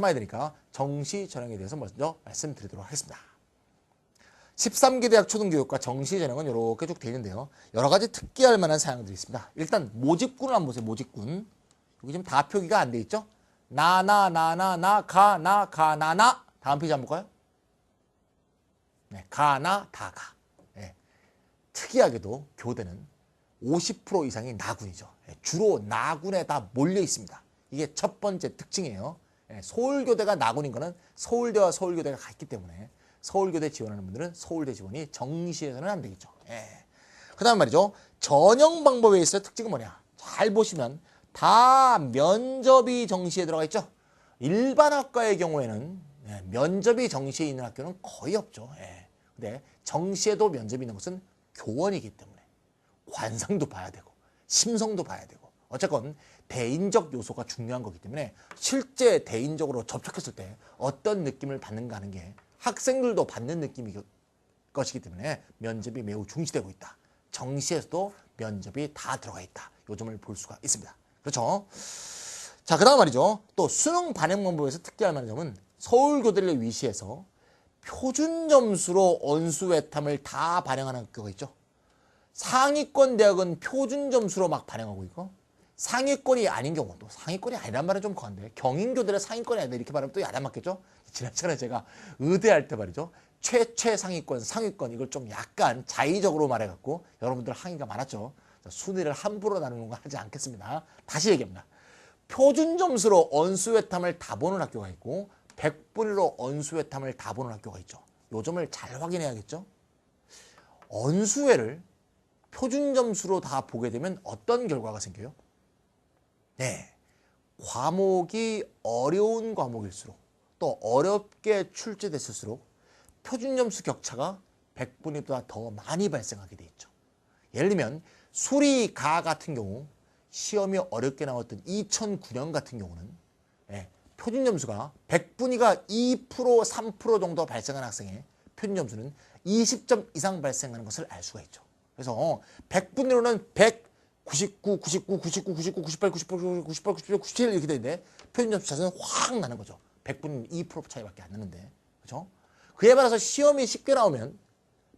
해야 되니까 정시 전형에 대해서 먼저 말씀드리도록 하겠습니다. 13기 대학 초등교육과 정시 전형은 이렇게 쭉 되어 있는데요. 여러 가지 특기할 만한 사항들이 있습니다. 일단 모집군을 한번 보세요. 모집군. 여기 지금 다 표기가 안 돼 있죠? 나, 가, 나. 다음 페이지 한번 볼까요? 네, 가, 나, 다, 가. 네. 특이하게도 교대는 50% 이상이 나군이죠. 네, 주로 나군에 다 몰려 있습니다. 이게 첫 번째 특징이에요. 네, 서울교대가 나군인 거는 서울대와 서울교대가 같기 때문에 서울교대 지원하는 분들은 서울대 지원이 정시에서는 안 되겠죠. 예. 그 다음 말이죠. 전형 방법에 있어서 특징은 뭐냐. 잘 보시면 다 면접이 정시에 들어가 있죠. 일반 학과의 경우에는 면접이 정시에 있는 학교는 거의 없죠. 예. 근데 정시에도 면접이 있는 것은 교원이기 때문에 관상도 봐야 되고 심성도 봐야 되고 어쨌건 대인적 요소가 중요한 거기 때문에 실제 대인적으로 접촉했을 때 어떤 느낌을 받는가 하는 게 학생들도 받는 느낌이 것이기 때문에 면접이 매우 중시되고 있다. 정시에서도 면접이 다 들어가 있다. 요 점을 볼 수가 있습니다. 그렇죠? 자, 그 다음 말이죠. 또 수능 반영 방법에서 특기할 만한 점은 서울교대를 위시해서 표준 점수로 언수외탐을 다 반영하는 학교가 있죠. 상위권 대학은 표준 점수로 막 반영하고 있고 상위권이 아닌 경우, 또 상위권이 아니란 말은 좀 거한데 경인교대를 상위권이 아니다 이렇게 말하면 또 안 맞겠죠? 지난 시간에 제가 의대할 때 말이죠. 최상위권, 상위권 이걸 좀 약간 자의적으로 말해갖고 여러분들 항의가 많았죠. 순위를 함부로 나누는 거 하지 않겠습니다. 다시 얘기합니다. 표준 점수로 언수외탐을 다 보는 학교가 있고 100분위로 언수외탐을 다 보는 학교가 있죠. 요 점을 잘 확인해야겠죠. 언수외를 표준 점수로 다 보게 되면 어떤 결과가 생겨요? 네, 과목이 어려운 과목일수록 또 어렵게 출제됐을수록 표준 점수 격차가 100분위보다 더 많이 발생하게 돼 있죠. 예를 들면 수리가 같은 경우 시험이 어렵게 나왔던 2009년 같은 경우는 표준 점수가 100분위가 2%, 3% 정도 발생한 학생의 표준 점수는 20점 이상 발생하는 것을 알 수가 있죠. 그래서 100분위로는 100, 99, 99, 99, 99, 98, 98, 98, 97, 97 이렇게 되는데 표준 점수 차이는 확 나는 거죠. 100분위는 2% 차이밖에 안 나는데. 그렇죠? 그에 따라서 시험이 쉽게 나오면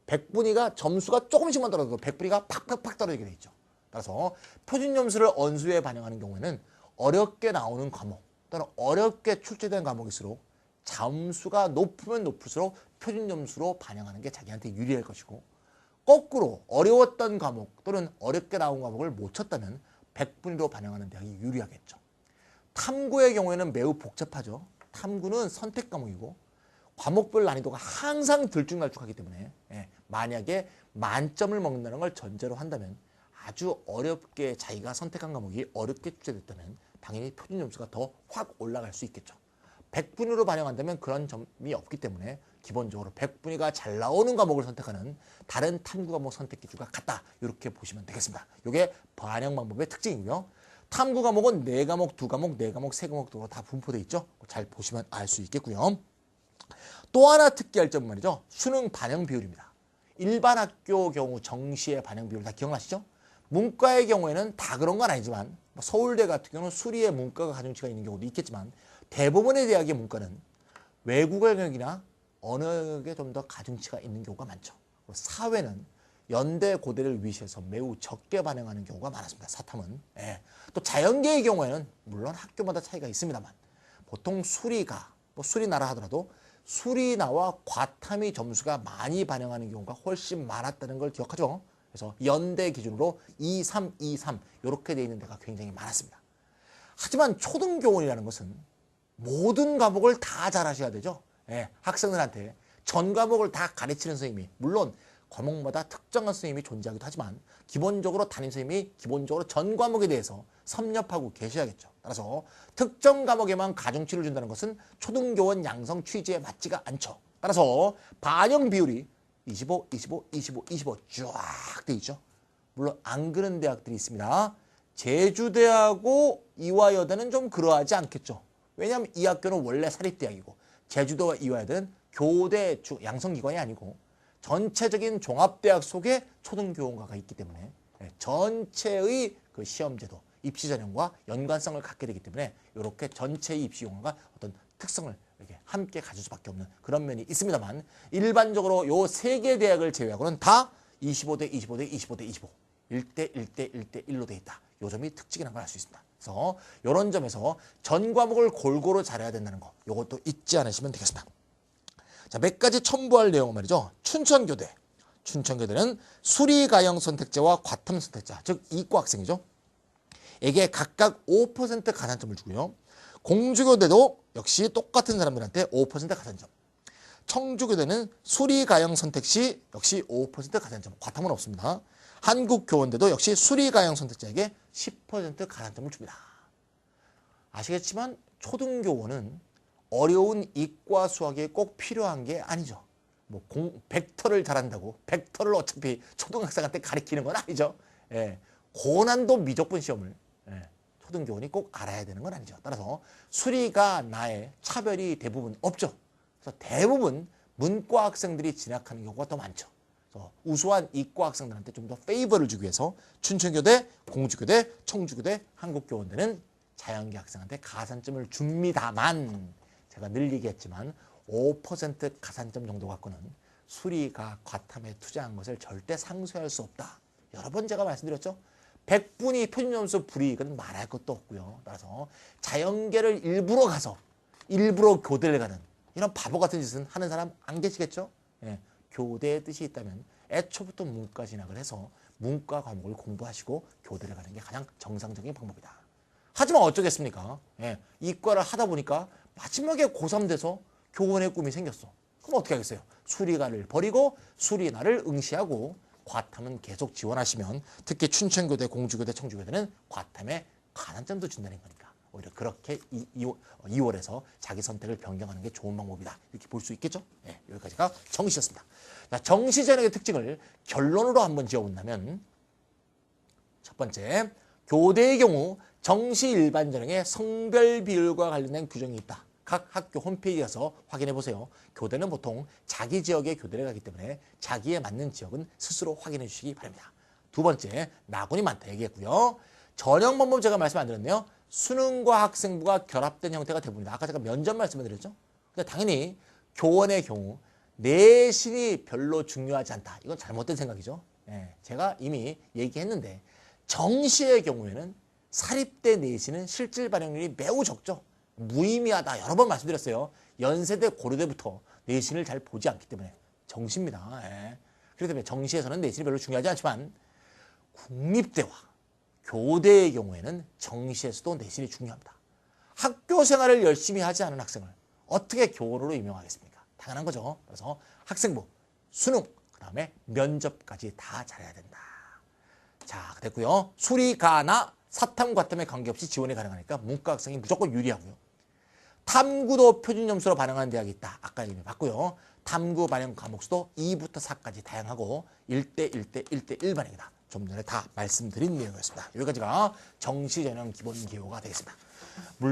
100분위가 점수가 조금씩만 떨어져도 100분위가 팍팍팍 떨어지게 돼 있죠. 따라서 표준 점수를 언수에 반영하는 경우에는 어렵게 나오는 과목 또는 어렵게 출제된 과목일수록 점수가 높으면 높을수록 표준 점수로 반영하는 게 자기한테 유리할 것이고 거꾸로 어려웠던 과목 또는 어렵게 나온 과목을 못 쳤다면 100분위로 반영하는 대학이 유리하겠죠. 탐구의 경우에는 매우 복잡하죠. 탐구는 선택 과목이고 과목별 난이도가 항상 들쭉날쭉하기 때문에 만약에 만점을 먹는다는 걸 전제로 한다면 아주 어렵게 자기가 선택한 과목이 어렵게 출제됐다면 당연히 표준 점수가 더 확 올라갈 수 있겠죠. 100분위로 반영한다면 그런 점이 없기 때문에 기본적으로 100분위가 잘 나오는 과목을 선택하는 다른 탐구 과목 선택 기준과 같다. 이렇게 보시면 되겠습니다. 이게 반영 방법의 특징이고요. 탐구 과목은 4과목, 2과목, 4과목, 3과목 등으로 다 분포되어 있죠. 잘 보시면 알 수 있겠고요. 또 하나 특기할 점은 말이죠. 수능 반영 비율입니다. 일반 학교 경우 정시의 반영 비율 다 기억나시죠? 문과의 경우에는 다 그런 건 아니지만 서울대 같은 경우는 수리에 문과가 가중치가 있는 경우도 있겠지만 대부분의 대학의 문과는 외국어 영역이나 언어에 좀 더 가중치가 있는 경우가 많죠. 사회는 연대 고대를 위시해서 매우 적게 반영하는 경우가 많았습니다. 사탐은. 또 자연계의 경우에는 물론 학교마다 차이가 있습니다만 보통 수리가 수리나라 하더라도 수리나와 과탐이 점수가 많이 반영하는 경우가 훨씬 많았다는 걸 기억하죠. 그래서 연대 기준으로 2, 3, 2, 3 이렇게 돼 있는 데가 굉장히 많았습니다. 하지만 초등교원이라는 것은 모든 과목을 다 잘하셔야 되죠. 학생들한테 전 과목을 다 가르치는 선생님이 물론 과목마다 특정한 선생님이 존재하기도 하지만 기본적으로 담임 선생님이 기본적으로 전 과목에 대해서 섭렵하고 계셔야겠죠. 따라서 특정 과목에만 가중치를 준다는 것은 초등교원 양성 취지에 맞지가 않죠. 따라서 반영 비율이 25, 25, 25, 25 쫙 돼 있죠. 물론 안 그런 대학들이 있습니다. 제주대하고 이화여대는 좀 그러하지 않겠죠. 왜냐하면 이 학교는 원래 사립대학이고 제주도와 이화여대는 교대 양성기관이 아니고 전체적인 종합대학 속에 초등교원과가 있기 때문에 전체의 그 시험제도, 입시 전형과 연관성을 갖게 되기 때문에 이렇게 전체의 입시 용어가 어떤 특성을 이렇게 함께 가질 수밖에 없는 그런 면이 있습니다만 일반적으로 요 세 개 대학을 제외하고는 다 25대 25대 25대 25 1대 1대 1대 1로 돼 있다. 요 점이 특징이라는 걸 알 수 있습니다. 그래서 이런 점에서 전 과목을 골고루 잘해야 된다는 거 요것도 잊지 않으시면 되겠습니다. 자, 몇 가지 첨부할 내용은 말이죠. 춘천교대. 춘천교대는 수리가형 선택자와 과탐 선택자, 즉 이과 학생이죠. 에게 각각 5% 가산점을 주고요. 공주교대도 역시 똑같은 사람들한테 5% 가산점. 청주교대는 수리가형 선택 시 역시 5% 가산점. 과탐은 없습니다. 한국교원대도 역시 수리가형 선택자에게 10% 가산점을 줍니다. 아시겠지만 초등교원은 어려운 이과 수학이 꼭 필요한 게 아니죠. 뭐 벡터를 잘한다고 벡터를 어차피 초등학생한테 가르치는 건 아니죠. 예, 고난도 미적분 시험을 초등교원이 꼭 알아야 되는 건 아니죠. 따라서 수리가 나의 차별이 대부분 없죠. 그래서 대부분 문과 학생들이 진학하는 경우가 더 많죠. 그래서 우수한 이과 학생들한테 좀 더 페이버를 주기 위해서 춘천교대, 공주교대, 청주교대, 한국교원대는 자연계 학생한테 가산점을 줍니다만 제가 늘 얘기했지만 5% 가산점 정도 갖고는 수리가 과탐에 투자한 것을 절대 상쇄할 수 없다. 여러 번 제가 말씀드렸죠. 100분이 표준점수 불이익은 말할 것도 없고요. 따라서 자연계를 일부러 가서 일부러 교대를 가는 이런 바보 같은 짓은 하는 사람 안 계시겠죠? 예, 교대의 뜻이 있다면 애초부터 문과 진학을 해서 문과 과목을 공부하시고 교대를 가는 게 가장 정상적인 방법이다. 하지만 어쩌겠습니까? 예, 이과를 하다 보니까 마지막에 고3 돼서 교원의 꿈이 생겼어. 그럼 어떻게 하겠어요? 수리가를 버리고 수리나를 응시하고 과탐은 계속 지원하시면 특히 춘천교대, 공주교대, 청주교대는 과탐에 가산점도 준다는 거니까 오히려 그렇게 2월에서 자기 선택을 변경하는 게 좋은 방법이다. 이렇게 볼 수 있겠죠? 네, 여기까지가 정시였습니다. 자, 정시 전형의 특징을 결론으로 한번 지어본다면 첫 번째, 교대의 경우 정시 일반 전형에 성별 비율과 관련된 규정이 있다. 각 학교 홈페이지에 가서 확인해 보세요. 교대는 보통 자기 지역에 교대를 가기 때문에 자기에 맞는 지역은 스스로 확인해 주시기 바랍니다. 두 번째, 낙원이 많다 얘기했고요. 전형 방법 제가 말씀 안 드렸네요. 수능과 학생부가 결합된 형태가 대부분이다. 아까 제가 면접 말씀을 드렸죠. 근데 당연히 교원의 경우 내신이 별로 중요하지 않다. 이건 잘못된 생각이죠. 예, 제가 이미 얘기했는데 정시의 경우에는 사립대 내신은 실질 발행률이 매우 적죠. 무의미하다. 여러 번 말씀드렸어요. 연세대, 고려대부터 내신을 잘 보지 않기 때문에 정시입니다. 예. 그렇기 때문에 정시에서는 내신이 별로 중요하지 않지만 국립대와 교대의 경우에는 정시에서도 내신이 중요합니다. 학교 생활을 열심히 하지 않은 학생을 어떻게 교원으로 임용하겠습니까? 당연한 거죠. 그래서 학생부, 수능, 그 다음에 면접까지 다 잘해야 된다. 자, 됐고요. 수리가나 사탐, 과탐에 관계없이 지원이 가능하니까 문과 학생이 무조건 유리하고요. 탐구도 표준 점수로 반영하는 대학이 있다. 아까 이미 봤고요. 탐구 반영 과목 수도 2부터 4까지 다양하고 1대 1대 1대 1 반영이다. 좀 전에 다 말씀드린 내용이었습니다. 여기까지가 정시 전형 기본 기호가 되겠습니다.